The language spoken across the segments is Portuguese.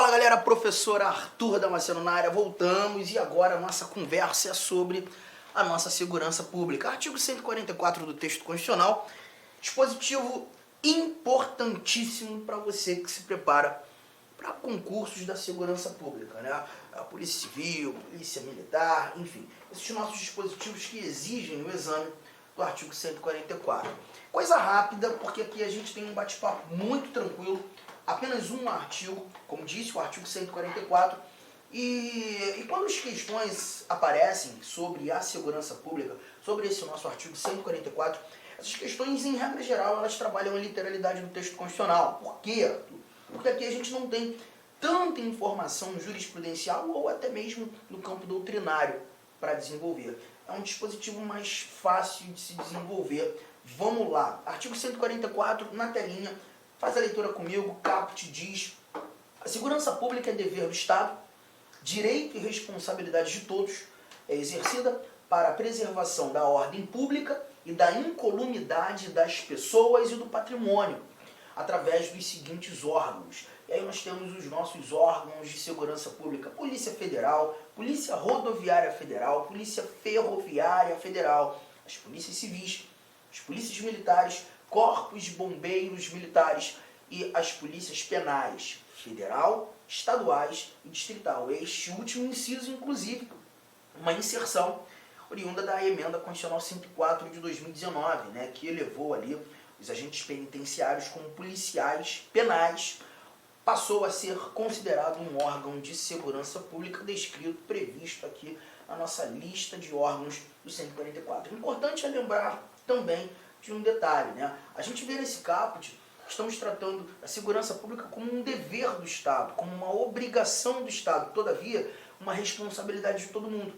Fala galera, professor Arthur Damasceno na área, voltamos e agora a nossa conversa é sobre a nossa segurança pública. Artigo 144 do texto constitucional, dispositivo importantíssimo para você que se prepara para concursos da segurança pública, né? A Polícia Civil, Polícia Militar, enfim, esses nossos dispositivos que exigem o exame do artigo 144. Coisa rápida, porque aqui a gente tem um bate-papo muito tranquilo, apenas um artigo, como disse, o artigo 144, e quando as questões aparecem sobre a segurança pública, sobre esse nosso artigo 144, essas questões, em regra geral, elas trabalham a literalidade do texto constitucional. Por quê? Porque aqui a gente não tem tanta informação jurisprudencial ou até mesmo no campo doutrinário para desenvolver. É um dispositivo mais fácil de se desenvolver. Vamos lá. Artigo 144, na telinha, faz a leitura comigo. Caput diz: a segurança pública é dever do Estado, direito e responsabilidade de todos, é exercida para a preservação da ordem pública e da incolumidade das pessoas e do patrimônio, através dos seguintes órgãos. E aí nós temos os nossos órgãos de segurança pública: Polícia Federal, Polícia Rodoviária Federal, Polícia Ferroviária Federal, as polícias civis, as polícias militares, corpos de bombeiros militares e as polícias penais, federal, estaduais e distrital. Este último inciso, inclusive, uma inserção oriunda da emenda constitucional 104 de 2019, né, que elevou ali os agentes penitenciários como policiais penais, passou a ser considerado um órgão de segurança pública descrito, previsto aqui na nossa lista de órgãos do 144. Importante é lembrar também de um detalhe, né? A gente vê nesse caput, estamos tratando a segurança pública como um dever do Estado, como uma obrigação do Estado, todavia, uma responsabilidade de todo mundo.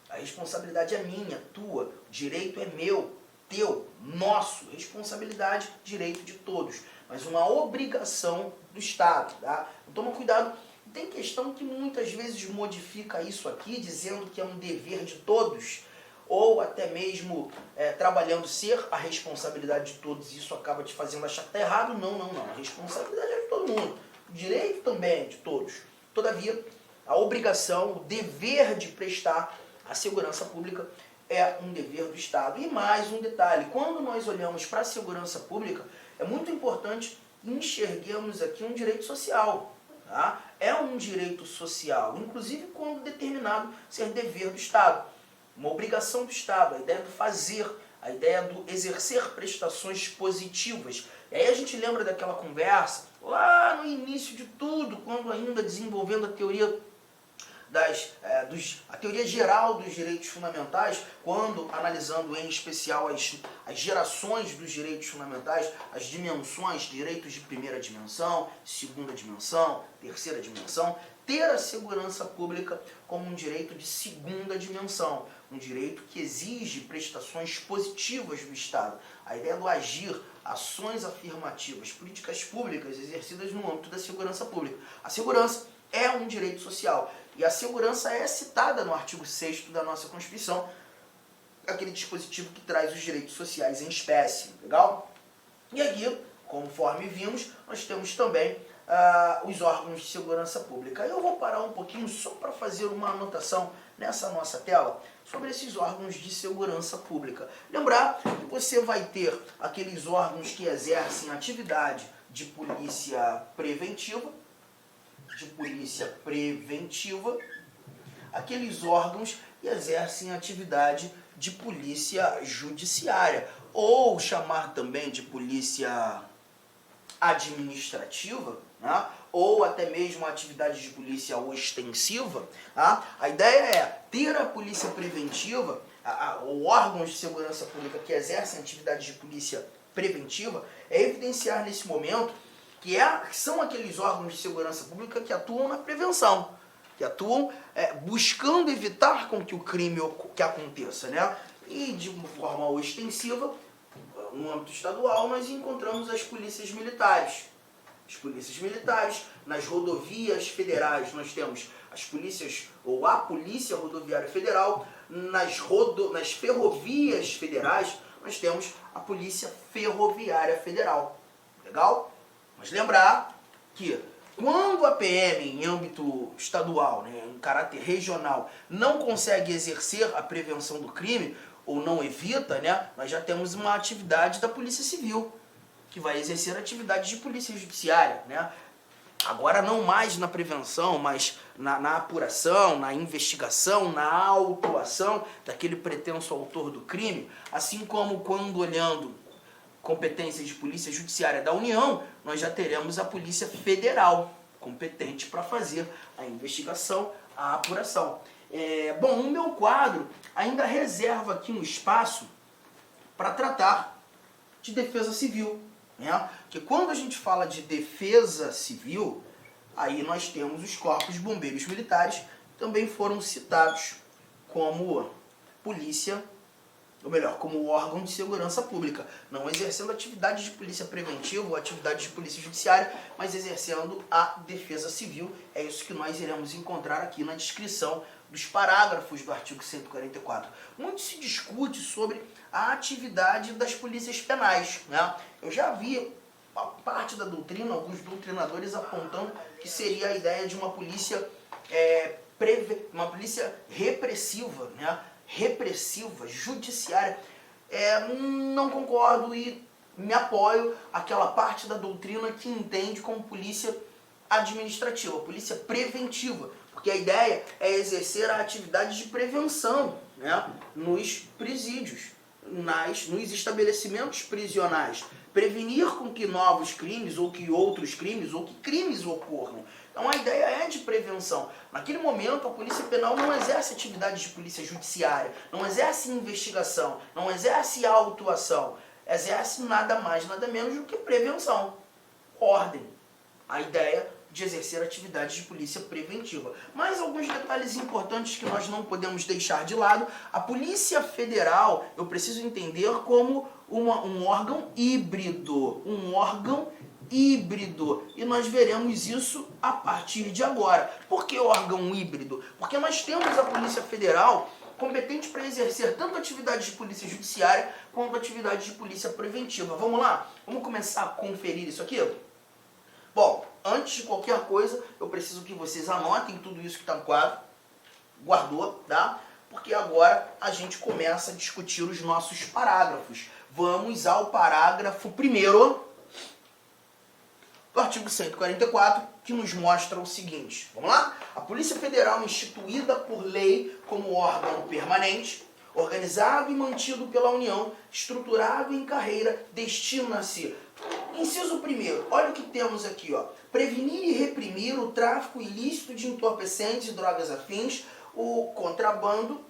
A responsabilidade é minha, tua, o direito é meu, teu, nosso, responsabilidade, direito de todos, mas uma obrigação do Estado, tá? Então toma cuidado, tem questão que muitas vezes modifica isso aqui, dizendo que é um dever de todos, ou até mesmo trabalhando ser a responsabilidade de todos, isso acaba te fazendo achar que está errado. Não, a responsabilidade é de todo mundo, o direito também é de todos. Todavia, a obrigação, o dever de prestar a segurança pública é um dever do Estado. E mais um detalhe, quando nós olhamos para a segurança pública, é muito importante enxerguemos aqui um direito social. Tá? É um direito social, inclusive quando determinado ser dever do Estado. Uma obrigação do Estado, a ideia do fazer, a ideia do exercer prestações positivas. E aí a gente lembra daquela conversa, lá no início de tudo, quando ainda desenvolvendo a teoria a teoria geral dos direitos fundamentais, quando analisando em especial as gerações dos direitos fundamentais, as dimensões, direitos de primeira dimensão, segunda dimensão, terceira dimensão, ter a segurança pública como um direito de segunda dimensão, um direito que exige prestações positivas do Estado. A ideia do agir, ações afirmativas, políticas públicas exercidas no âmbito da segurança pública. A segurança é um direito social e a segurança é citada no artigo 6º da nossa Constituição, aquele dispositivo que traz os direitos sociais em espécie, legal? E aqui, conforme vimos, nós temos também os órgãos de segurança pública. Eu vou parar um pouquinho só para fazer uma anotação nessa nossa tela sobre esses órgãos de segurança pública. Lembrar que você vai ter aqueles órgãos que exercem atividade de polícia preventiva, aqueles órgãos que exercem atividade de polícia judiciária, ou chamar também de polícia administrativa, né? Ou até mesmo atividade de polícia ostensiva. Tá? A ideia é ter a polícia preventiva, ou órgãos de segurança pública que exercem atividade de polícia preventiva, é evidenciar nesse momento que são aqueles órgãos de segurança pública que atuam na prevenção, que atuam buscando evitar com que o crime que aconteça, né? E de uma forma ostensiva, no âmbito estadual, nós encontramos as polícias militares. As polícias militares, nas rodovias federais, nós temos as polícias, ou a Polícia Rodoviária Federal, nas ferrovias federais, nós temos a Polícia Ferroviária Federal. Legal? Mas lembrar que Quando a PM, em âmbito estadual, né, em caráter regional, não consegue exercer a prevenção do crime, ou não evita, né, nós já temos uma atividade da Polícia Civil, que vai exercer atividade de polícia judiciária, né? Agora não mais na prevenção, mas na apuração, na investigação, na autuação daquele pretenso autor do crime, assim como quando olhando competências de polícia judiciária da União, nós já teremos a Polícia Federal, competente para fazer a investigação, a apuração. Bom, o meu quadro ainda reserva aqui um espaço para tratar de defesa civil, né? Porque quando a gente fala de defesa civil, aí nós temos os corpos de bombeiros militares, também foram citados como polícia, ou melhor, como órgão de segurança pública, não exercendo atividade de polícia preventiva ou atividade de polícia judiciária, mas exercendo a defesa civil. É isso que nós iremos encontrar aqui na descrição dos parágrafos do artigo 144. Muito se discute sobre a atividade das polícias penais, né? Eu já vi parte da doutrina, alguns doutrinadores apontando que seria a ideia de uma polícia, uma polícia repressiva, né? Repressiva, judiciária. Não concordo e me apoio àquela parte da doutrina que entende como polícia administrativa, polícia preventiva, porque a ideia é exercer a atividade de prevenção, né, nos presídios, nos estabelecimentos prisionais, prevenir com que novos crimes, ou que outros crimes, ou que crimes ocorram. Então a ideia é de prevenção. Naquele momento a polícia penal não exerce atividade de polícia judiciária, não exerce investigação, não exerce autuação, exerce nada mais, nada menos do que prevenção, ordem. A ideia de exercer atividades de polícia preventiva. Mas alguns detalhes importantes que nós não podemos deixar de lado. A Polícia Federal, eu preciso entender como um órgão híbrido. Um órgão híbrido. E nós veremos isso a partir de agora. Por que órgão híbrido? Porque nós temos a Polícia Federal competente para exercer tanto atividade de polícia judiciária quanto atividade de polícia preventiva. Vamos lá? Vamos começar a conferir isso aqui? Bom, antes de qualquer coisa, eu preciso que vocês anotem tudo isso que está no quadro. Guardou, tá? Porque agora a gente começa a discutir os nossos parágrafos. Vamos ao parágrafo 1º do artigo 144, que nos mostra o seguinte. Vamos lá? A Polícia Federal, instituída por lei como órgão permanente, organizado e mantido pela União, estruturado em carreira, destina-se... Inciso 1º, olha o que temos aqui, ó. Prevenir e reprimir o tráfico ilícito de entorpecentes e drogas afins, o contrabando...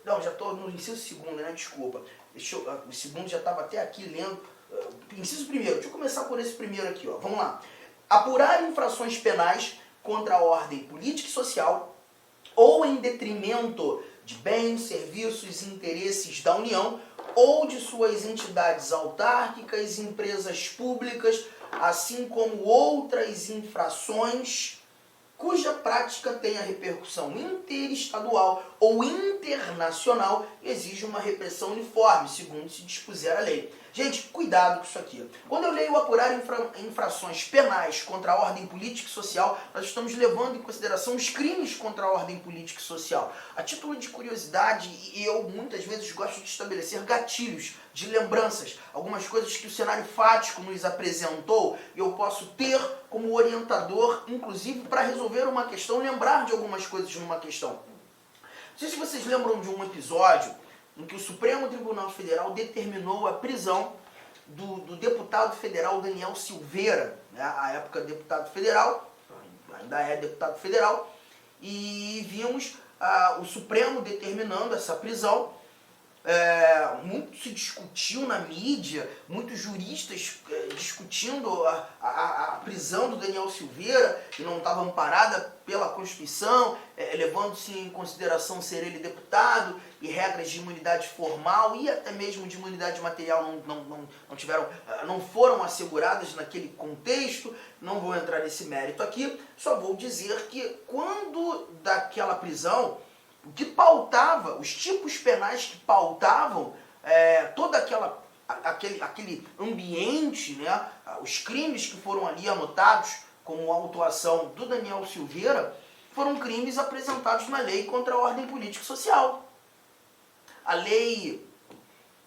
Não, já estou no inciso 2º, né? Desculpa. O segundo já estava até aqui lendo. Inciso 1º, deixa eu começar por esse primeiro aqui, ó. Vamos lá. Apurar infrações penais contra a ordem política e social ou em detrimento de bens, serviços e interesses da União ou de suas entidades autárquicas, empresas públicas, assim como outras infrações cuja prática tenha repercussão interestadual ou internacional e exige uma repressão uniforme, segundo se dispuser a lei. Gente, cuidado com isso aqui. Quando eu leio apurar infrações penais contra a ordem política e social, nós estamos levando em consideração os crimes contra a ordem política e social. A título de curiosidade, eu muitas vezes gosto de estabelecer gatilhos de lembranças, algumas coisas que o cenário fático nos apresentou, e eu posso ter como orientador, inclusive para resolver uma questão, lembrar de algumas coisas numa questão. Não sei se vocês lembram de um episódio em que o Supremo Tribunal Federal determinou a prisão do deputado federal Daniel Silveira, né? À época deputado federal, ainda é deputado federal, e vimos o Supremo determinando essa prisão. Muito se discutiu na mídia, muitos juristas discutindo a prisão do Daniel Silveira, que não estava amparada pela Constituição, levando-se em consideração ser ele deputado, e regras de imunidade formal e até mesmo de imunidade material não foram asseguradas naquele contexto. Não vou entrar nesse mérito aqui, só vou dizer que quando daquela prisão, o que pautava, os tipos penais que pautavam todo aquele ambiente, né, os crimes que foram ali anotados como a autuação do Daniel Silveira, foram crimes apresentados na Lei contra a Ordem Política e Social. A Lei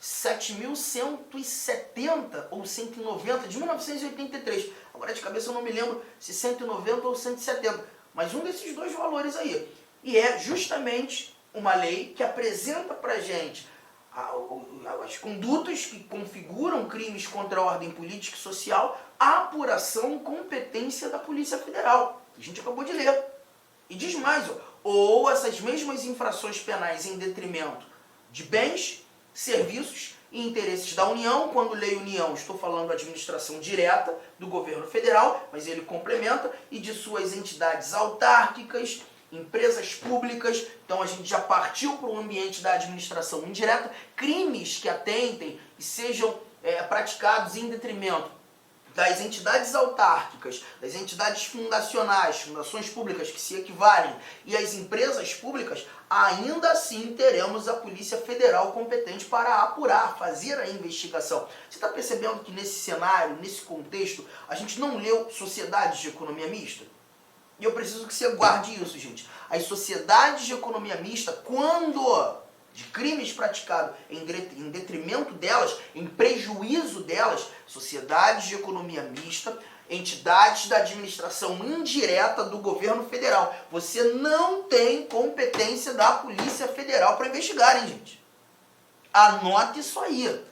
7.170 ou 190 de 1983. Agora de cabeça eu não me lembro se 190 ou 170, mas um desses dois valores aí. E é justamente uma lei que apresenta pra gente as condutas que configuram crimes contra a ordem política e social, a apuração e competência da Polícia Federal. A gente acabou de ler. E diz mais, ou essas mesmas infrações penais em detrimento de bens, serviços e interesses da União. Quando leio União, estou falando da administração direta do governo federal, mas ele complementa, e de suas entidades autárquicas, empresas públicas. Então a gente já partiu para o ambiente da administração indireta. Crimes que atentem e sejam praticados em detrimento das entidades autárquicas, das entidades fundacionais, fundações públicas que se equivalem, e as empresas públicas, ainda assim teremos a Polícia Federal competente para apurar, fazer a investigação. Você está percebendo que nesse cenário, nesse contexto, a gente não leu sociedades de economia mista? E eu preciso que você guarde isso, gente. As sociedades de economia mista, quando de crimes praticados em detrimento delas, em prejuízo delas, sociedades de economia mista, entidades da administração indireta do governo federal. Você não tem competência da Polícia Federal para investigar, hein, gente? Anote isso aí.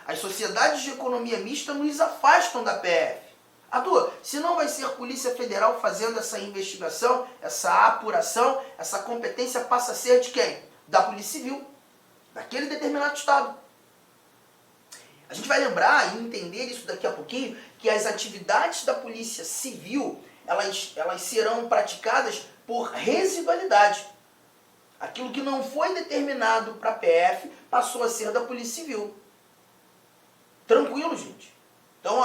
As sociedades de economia mista nos afastam da PF. Arthur, se não vai ser Polícia Federal fazendo essa investigação, essa apuração, essa competência passa a ser de quem? Da Polícia Civil, daquele determinado estado. A gente vai lembrar e entender isso daqui a pouquinho, que as atividades da Polícia Civil, elas serão praticadas por residualidade. Aquilo que não foi determinado para a PF passou a ser da Polícia Civil. Tranquilo, gente? Então,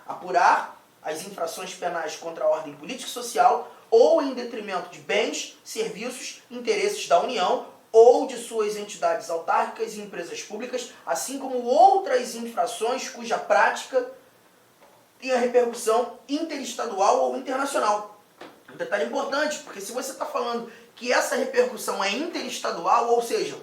apurar as infrações penais contra a ordem política e social ou em detrimento de bens, serviços, interesses da União ou de suas entidades autárquicas e empresas públicas, assim como outras infrações cuja prática tenha repercussão interestadual ou internacional. Um detalhe importante, porque se você está falando que essa repercussão é interestadual, ou seja,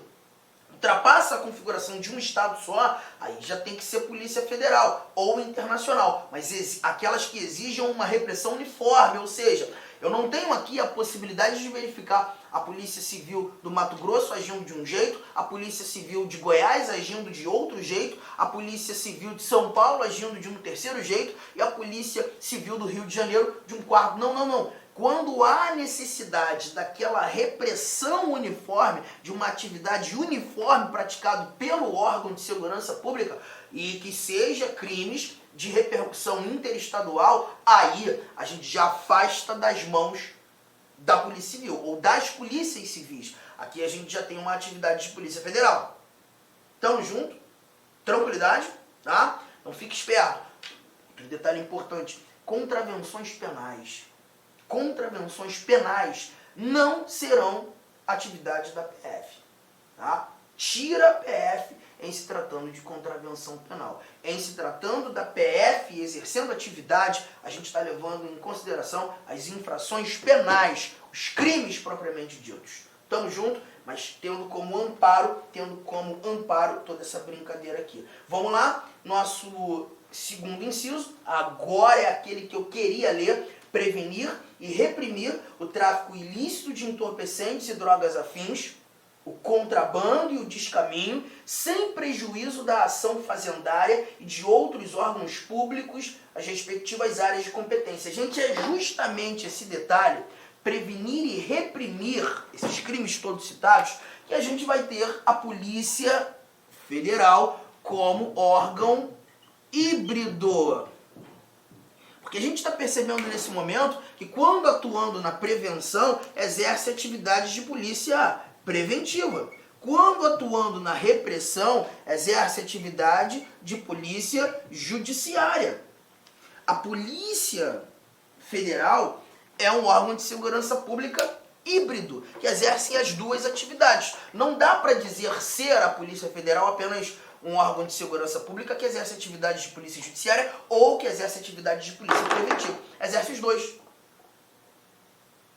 ultrapassa a configuração de um estado só, aí já tem que ser Polícia Federal ou internacional. Mas aquelas que exijam uma repressão uniforme, ou seja, eu não tenho aqui a possibilidade de verificar a Polícia Civil do Mato Grosso agindo de um jeito, a Polícia Civil de Goiás agindo de outro jeito, a Polícia Civil de São Paulo agindo de um terceiro jeito e a Polícia Civil do Rio de Janeiro de um quarto. Não. Quando há necessidade daquela repressão uniforme, de uma atividade uniforme praticada pelo órgão de segurança pública e que seja crimes de repercussão interestadual, aí a gente já afasta das mãos da Polícia Civil ou das polícias civis. Aqui a gente já tem uma atividade de Polícia Federal. Tamo junto? Tranquilidade? Tá? Então fique esperto. Outro detalhe importante: contravenções penais. Contravenções penais não serão atividade da PF. Tá? Tira a PF em se tratando de contravenção penal. Em se tratando da PF exercendo atividade, a gente está levando em consideração as infrações penais, os crimes propriamente ditos. Tamo junto, mas tendo como amparo toda essa brincadeira aqui. Vamos lá, nosso segundo inciso, agora é aquele que eu queria ler: prevenir e reprimir o tráfico ilícito de entorpecentes e drogas afins, o contrabando e o descaminho, sem prejuízo da ação fazendária e de outros órgãos públicos, as respectivas áreas de competência. Gente, é justamente esse detalhe, prevenir e reprimir esses crimes todos citados, que a gente vai ter a Polícia Federal como órgão híbrido. Porque a gente está percebendo nesse momento que quando atuando na prevenção, exerce atividades de polícia preventiva. Quando atuando na repressão, exerce atividade de polícia judiciária. A Polícia Federal é um órgão de segurança pública híbrido, que exerce as duas atividades. Não dá para dizer ser a Polícia Federal apenas um órgão de segurança pública que exerce atividades de polícia judiciária ou que exerce atividades de polícia preventiva. Exerce os dois.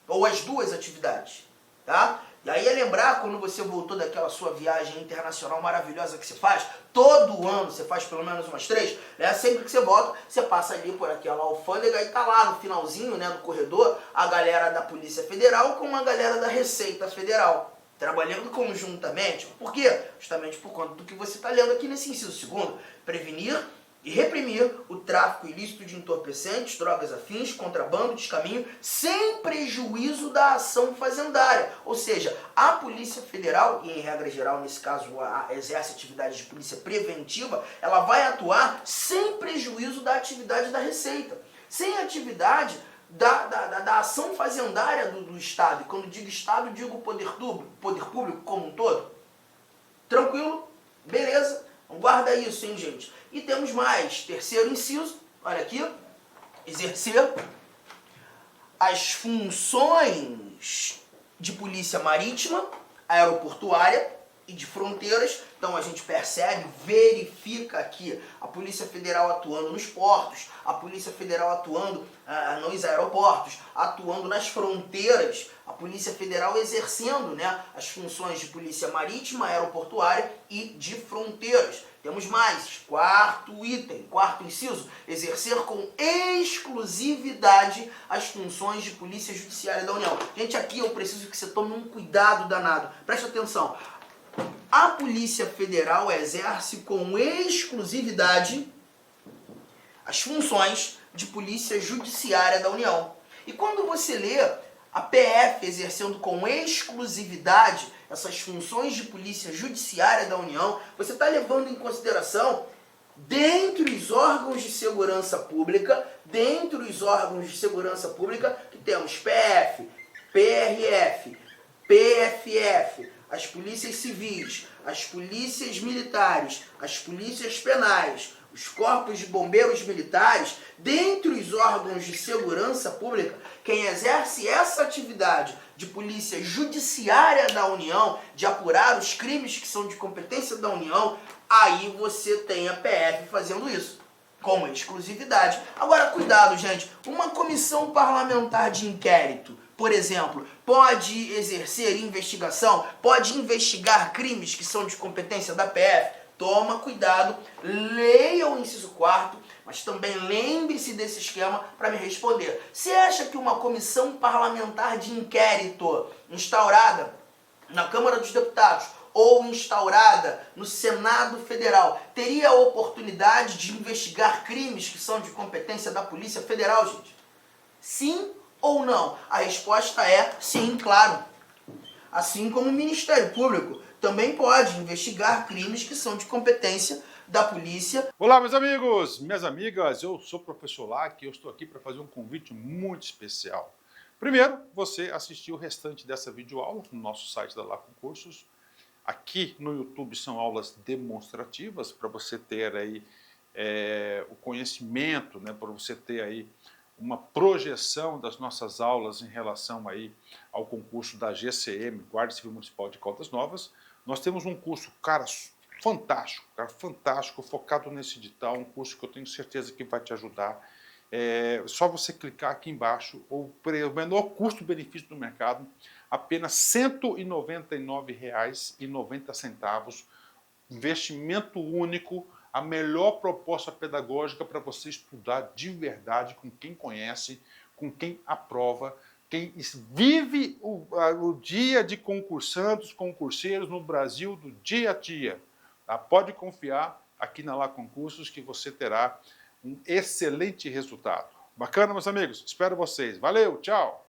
Ou as duas atividades, tá? E aí é lembrar, quando você voltou daquela sua viagem internacional maravilhosa que você faz, todo ano você faz pelo menos umas 3, né? Sempre que você volta, você passa ali por aquela alfândega e tá lá no finalzinho, né, do corredor, a galera da Polícia Federal com a galera da Receita Federal, trabalhando conjuntamente. Por quê? Justamente por conta do que você está lendo aqui nesse inciso segundo. Prevenir e reprimir o tráfico ilícito de entorpecentes, drogas afins, contrabando, descaminho, sem prejuízo da ação fazendária. Ou seja, a Polícia Federal, e em regra geral, nesse caso, exerce atividade de polícia preventiva, ela vai atuar sem prejuízo da atividade da Receita. Sem atividade da ação fazendária do Estado. E quando digo Estado, digo poder público como um todo. Tranquilo? Beleza? Então guarda isso, hein, gente? E temos mais. Terceiro inciso, olha aqui. Exercer as funções de polícia marítima, aeroportuária e de fronteiras. Então a gente percebe, verifica aqui a Polícia Federal atuando nos portos, a Polícia Federal atuando nos aeroportos, atuando nas fronteiras, a Polícia Federal exercendo, né, as funções de polícia marítima, aeroportuária e de fronteiras. Temos mais, quarto item, quarto inciso, exercer com exclusividade as funções de polícia judiciária da União. Gente, aqui eu preciso que você tome um cuidado danado. Preste atenção. A Polícia Federal exerce com exclusividade as funções de polícia judiciária da União. E quando você lê a PF exercendo com exclusividade essas funções de polícia judiciária da União, você está levando em consideração, dentre os órgãos de segurança pública, que temos PF, PRF, PFF, as polícias civis, as polícias militares, as polícias penais, os corpos de bombeiros militares, dentre os órgãos de segurança pública, quem exerce essa atividade de polícia judiciária da União, de apurar os crimes que são de competência da União, aí você tem a PF fazendo isso, com exclusividade. Agora, cuidado, gente, uma comissão parlamentar de inquérito, por exemplo, pode exercer investigação, pode investigar crimes que são de competência da PF? Toma cuidado, leia o inciso 4º, mas também lembre-se desse esquema para me responder. Você acha que uma comissão parlamentar de inquérito instaurada na Câmara dos Deputados ou instaurada no Senado Federal teria a oportunidade de investigar crimes que são de competência da Polícia Federal, gente? Sim ou não? A resposta é sim, claro. Assim como o Ministério Público também pode investigar crimes que são de competência da polícia. Olá, meus amigos, minhas amigas, eu sou o professor Lac e eu estou aqui para fazer um convite muito especial. Primeiro, você assistir o restante dessa videoaula no nosso site da Lacon Cursos. Aqui no YouTube são aulas demonstrativas para você ter aí o conhecimento, né, para você ter aí uma projeção das nossas aulas em relação aí ao concurso da GCM, Guarda Civil Municipal de Caldas Novas. Nós temos um curso, cara, fantástico, focado nesse edital, um curso que eu tenho certeza que vai te ajudar. Só você clicar aqui embaixo, o menor custo-benefício do mercado, apenas R$ 199,90, investimento único, a melhor proposta pedagógica para você estudar de verdade com quem conhece, com quem aprova, quem vive o dia de concursandos, concurseiros no Brasil do dia a dia. Tá? Pode confiar aqui na Lacon Cursos que você terá um excelente resultado. Bacana, meus amigos? Espero vocês. Valeu, tchau!